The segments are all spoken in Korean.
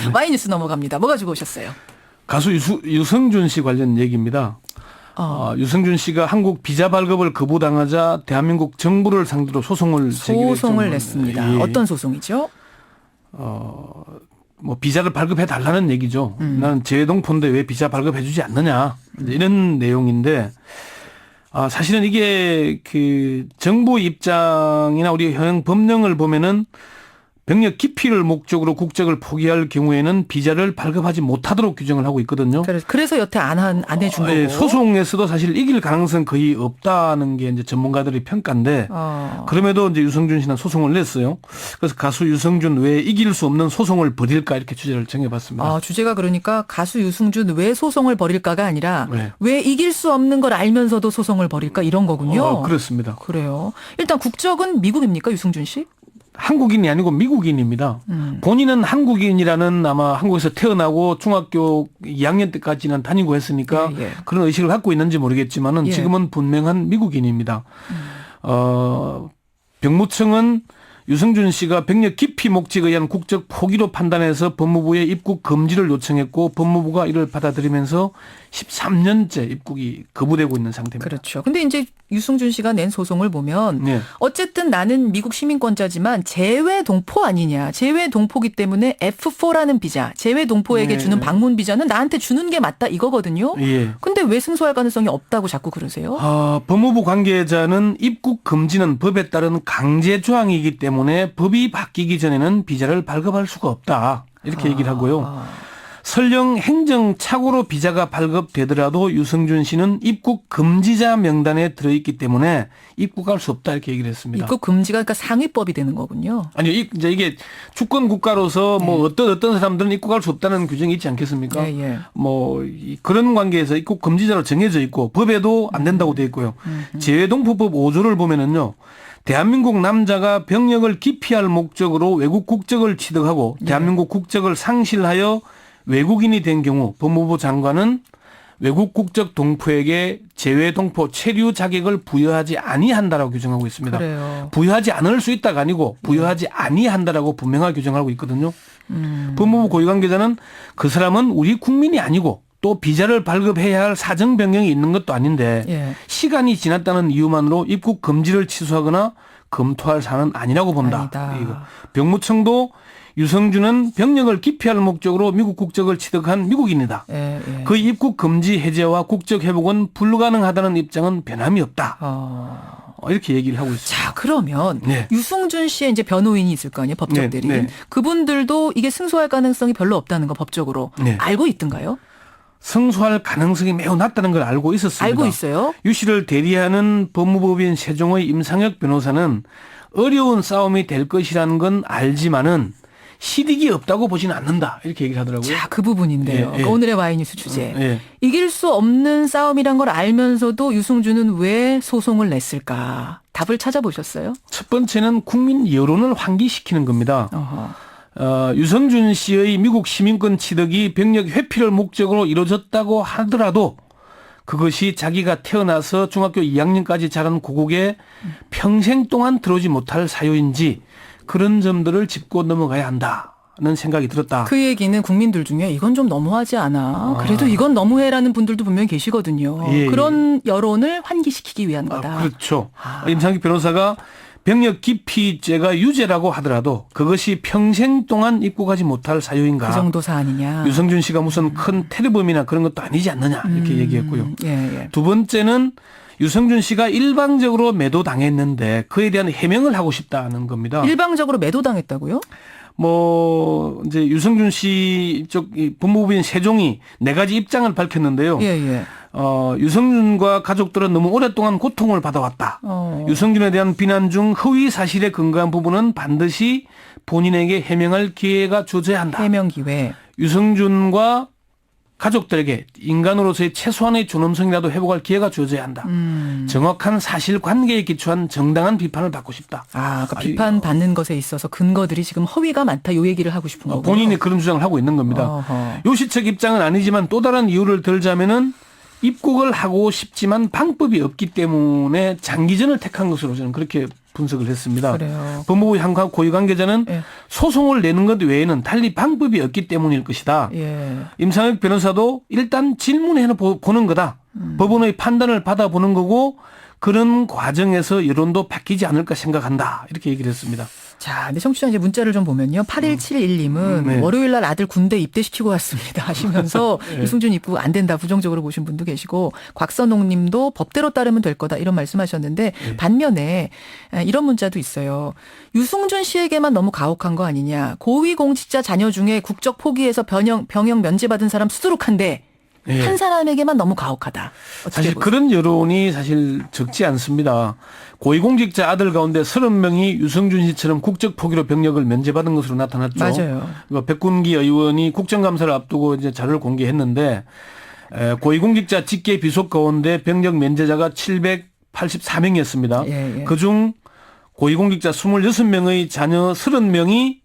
네. 와이뉴스 넘어갑니다. 뭐 가지고 오셨어요? 가수 유승준 씨 관련 얘기입니다. 유승준 씨가 한국 비자 발급을 거부당하자 대한민국 정부를 상대로 소송을 냈습니다. 예. 어떤 소송이죠? 뭐 비자를 발급해 달라는 얘기죠. 나는 재외동포인데 왜 비자 발급해주지 않느냐 이런 내용인데 사실은 이게 그 정부 입장이나 우리 현행 법령을 보면은 병력 기피를 목적으로 국적을 포기할 경우에는 비자를 발급하지 못하도록 규정을 하고 있거든요. 그래서 여태 안 해준 거고. 소송에서도 사실 이길 가능성 거의 없다는 게 이제 전문가들의 평가인데 그럼에도 이제 유승준 씨는 소송을 냈어요. 그래서 가수 유승준 왜 이길 수 없는 소송을 벌일까 이렇게 주제를 정해봤습니다. 주제가 그러니까 가수 유승준 왜 소송을 벌일까가 아니라 네. 왜 이길 수 없는 걸 알면서도 소송을 벌일까 이런 거군요. 그렇습니다. 그래요. 일단 국적은 미국입니까 유승준 씨? 한국인이 아니고 미국인입니다. 본인은 한국인이라는 아마 한국에서 태어나고 중학교 2학년 때까지는 다니고 했으니까 예. 그런 의식을 갖고 있는지 모르겠지만은 예. 지금은 분명한 미국인입니다. 병무청은 유승준 씨가 병력 기피 목적에 의한 국적 포기로 판단해서 법무부에 입국 금지를 요청했고 법무부가 이를 받아들이면서 13년째 입국이 거부되고 있는 상태입니다. 그렇죠. 근데 이제 유승준 씨가 낸 소송을 보면 네. 어쨌든 나는 미국 시민권자지만 재외 동포 아니냐. 재외 동포기 때문에 F4라는 비자, 재외 동포에게 네. 주는 방문 비자는 나한테 주는 게 맞다 이거거든요. 예. 근데 왜 승소할 가능성이 없다고 자꾸 그러세요? 법무부 관계자는 입국 금지는 법에 따른 강제 조항이기 때문에 법이 바뀌기 전에는 비자를 발급할 수가 없다. 이렇게 얘기를 하고요. 설령 행정착오로 비자가 발급되더라도 유승준 씨는 입국 금지자 명단에 들어있기 때문에 입국할 수 없다 이렇게 얘기를 했습니다. 입국 금지가 그러니까 상위법이 되는 거군요. 아니요, 이제 이게 주권 국가로서 뭐 어떤 사람들은 입국할 수 없다는 규정이 있지 않겠습니까? 예. 뭐 그런 관계에서 입국 금지자로 정해져 있고 법에도 안 된다고 돼 있고요. 재외동포법 5조를 보면은요. 대한민국 남자가 병력을 기피할 목적으로 외국 국적을 취득하고 대한민국 국적을 상실하여 외국인이 된 경우 법무부 장관은 외국 국적 동포에게 재외 동포 체류 자격을 부여하지 아니한다라고 규정하고 있습니다. 그래요. 부여하지 않을 수 있다가 아니고 부여하지 아니한다라고 분명하게 규정하고 있거든요. 법무부 고위 관계자는 그 사람은 우리 국민이 아니고 또 비자를 발급해야 할 사정 변경이 있는 것도 아닌데 시간이 지났다는 이유만으로 입국 금지를 취소하거나 검토할 사안은 아니라고 본다. 아니다. 병무청도 유승준은 병력을 기피할 목적으로 미국 국적을 취득한 미국인이다. 그 입국 금지 해제와 국적 회복은 불가능하다는 입장은 변함이 없다. 이렇게 얘기를 하고 있습니다. 자, 그러면 유승준 씨의 이제 변호인이 있을 거 아니에요, 법적 대리인. 그분들도 이게 승소할 가능성이 별로 없다는 거 법적으로 알고 있던가요? 승소할 가능성이 매우 낮다는 걸 알고 있었습니다. 알고 있어요? 유 씨를 대리하는 법무법인 세종의 임상혁 변호사는 어려운 싸움이 될 것이라는 건 알지만은 실익이 없다고 보지는 않는다. 이렇게 얘기를 하더라고요. 자, 그 부분인데요. 그러니까 오늘의 와이뉴스 주제. 이길 수 없는 싸움이란 걸 알면서도 유승준은 왜 소송을 냈을까? 답을 찾아보셨어요? 첫 번째는 국민 여론을 환기시키는 겁니다. 유승준 씨의 미국 시민권 취득이 병력 회피를 목적으로 이루어졌다고 하더라도 그것이 자기가 태어나서 중학교 2학년까지 자란 고국에 평생 동안 들어오지 못할 사유인지 그런 점들을 짚고 넘어가야 한다는 생각이 들었다. 그 얘기는 국민들 중에 이건 좀 너무하지 않아. 그래도 이건 너무해라는 분들도 분명히 계시거든요. 그런 여론을 환기시키기 위한 거다. 그렇죠. 임상규 변호사가 병력 기피죄가 유죄라고 하더라도 그것이 평생 동안 입국하지 못할 사유인가. 그 정도 사안이냐. 유승준 씨가 무슨 큰 테러범이나 그런 것도 아니지 않느냐 이렇게 얘기했고요. 두 번째는 유승준 씨가 일방적으로 매도당했는데 그에 대한 해명을 하고 싶다는 겁니다. 일방적으로 매도당했다고요? 뭐 이제 유승준 씨 쪽 법무부인 세종이 4가지 입장을 밝혔는데요. 유승준과 가족들은 너무 오랫동안 고통을 받아왔다. 유승준에 대한 비난 중 허위 사실에 근거한 부분은 반드시 본인에게 해명할 기회가 주어져야 한다. 해명 기회. 유승준과 가족들에게 인간으로서의 최소한의 존엄성이라도 회복할 기회가 주어져야 한다. 정확한 사실관계에 기초한 정당한 비판을 받고 싶다. 그러니까 비판받는 것에 있어서 근거들이 지금 허위가 많다. 이 얘기를 하고 싶은 거군요. 본인이 그런 주장을 하고 있는 겁니다. 요 시 측 입장은 아니지만 또 다른 이유를 들자면은 입국을 하고 싶지만 방법이 없기 때문에 장기전을 택한 것으로 저는 그렇게 분석을 했습니다. 그래요. 법무부 향후 고위 관계자는 예. 소송을 내는 것 외에는 달리 방법이 없기 때문일 것이다. 예. 임상혁 변호사도 일단 질문해 보는 거다. 법원의 판단을 받아보는 거고 그런 과정에서 여론도 바뀌지 않을까 생각한다. 이렇게 얘기를 했습니다. 자, 근데 청취자 이제 문자를 좀 보면요. 8171님은 네. 월요일 날 아들 군대 입대시키고 왔습니다 하시면서 네. 유승준 입부 안 된다 부정적으로 보신 분도 계시고 곽선홍 님도 법대로 따르면 될 거다 이런 말씀하셨는데 네. 반면에 이런 문자도 있어요. 유승준 씨에게만 너무 가혹한 거 아니냐. 고위공직자 자녀 중에 국적 포기해서 병역 면제받은 사람 수두룩한데 네. 한 사람에게만 너무 가혹하다. 어떻게 사실 보세요? 그런 여론이 사실 적지 않습니다. 고위공직자 아들 가운데 30명이 유승준 씨처럼 국적 포기로 병역을 면제받은 것으로 나타났죠. 맞아요. 백군기 의원이 국정감사를 앞두고 이제 자료를 공개했는데 고위공직자 직계 비속 가운데 병역 면제자가 784명이었습니다. 예, 예. 그중 고위공직자 26명의 자녀 30명이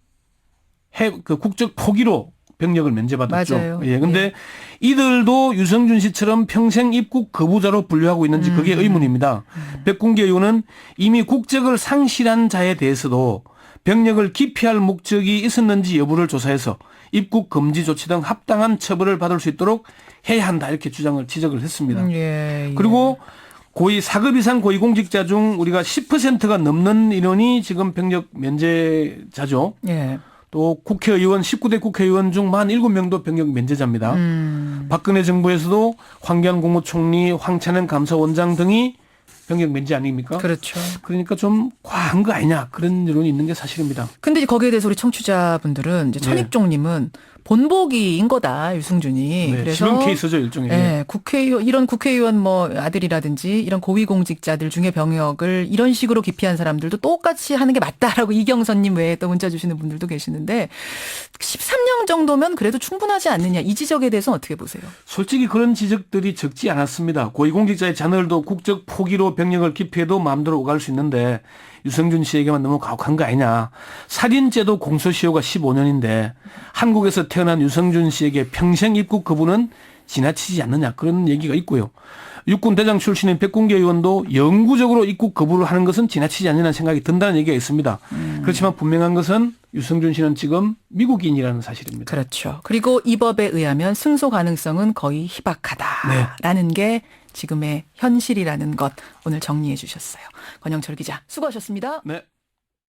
그 국적 포기로 병역을 면제받았죠. 맞아요. 예. 근데 이들도 유승준 씨처럼 평생 입국 거부자로 분류하고 있는지 그게 의문입니다. 백군기 의원은 이미 국적을 상실한 자에 대해서도 병역을 기피할 목적이 있었는지 여부를 조사해서 입국 금지 조치 등 합당한 처벌을 받을 수 있도록 해야 한다 이렇게 지적을 했습니다. 예, 예. 그리고 고위 4급 이상 고위공직자 중 우리가 10%가 넘는 인원이 지금 병역 면제자죠. 예. 또 국회의원 19대 국회의원 중 47명도 병역 면제자입니다. 박근혜 정부에서도 황교안 국무총리, 황찬현 감사원장 등이 병역 면제 아닙니까? 그렇죠. 그러니까 좀 과한 거 아니냐 그런 여론이 있는 게 사실입니다. 근데 이제 거기에 대해서 우리 청취자분들은 이제 천익종님은 본보기인 거다 유승준이. 네, 그래서 지금 케이스죠 일종의. 네, 이런 국회의원 뭐 아들이라든지 이런 고위공직자들 중에 병역을 이런 식으로 기피한 사람들도 똑같이 하는 게 맞다라고 이경선님 외에 또 문자 주시는 분들도 계시는데 13년 정도면 그래도 충분하지 않느냐 이 지적에 대해서는 어떻게 보세요? 솔직히 그런 지적들이 적지 않았습니다. 고위공직자의 자녀들도 국적 포기로 병역을 기피해도 마음대로 오갈 수 있는데 유승준 씨에게만 너무 가혹한 거 아니냐. 살인죄도 공소시효가 15년인데 한국에서 태어난 유승준 씨에게 평생 입국 거부는 지나치지 않느냐 그런 얘기가 있고요. 육군 대장 출신인 백군기 의원도 영구적으로 입국 거부를 하는 것은 지나치지 않느냐는 생각이 든다는 얘기가 있습니다. 그렇지만 분명한 것은 유승준 씨는 지금 미국인이라는 사실입니다. 그렇죠. 그리고 이 법에 의하면 승소 가능성은 거의 희박하다라는 게 지금의 현실이라는 것 오늘 정리해 주셨어요. 권영철 기자 수고하셨습니다. 네.